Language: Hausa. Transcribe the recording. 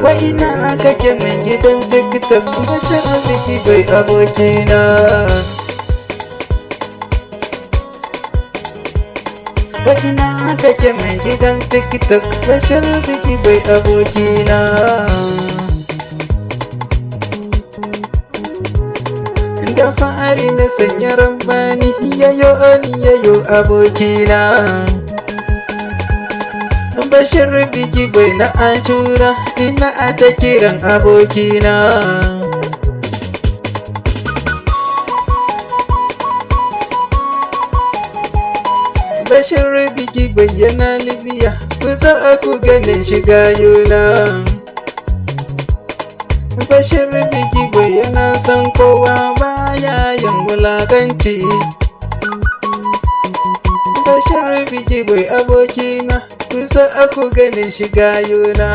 Wa ina kake min gidan TikTok Bashir Bigi Boy abokina. Wa ina kake min gidan TikTok Bashir Bigi Boy abokina. Da fari na sanya rabbani yayo abokina. Bashir Bigi Boy na Ashura ina ta kiran abokina. Bashir Bigi Boy yana Libya ku zo ku ganin shiga yuna. Bashir Bigi Boy yana son kowa baya yin wulakanci. Bashir Bigi Boy abokina ku zo ku ganin shiga yuna.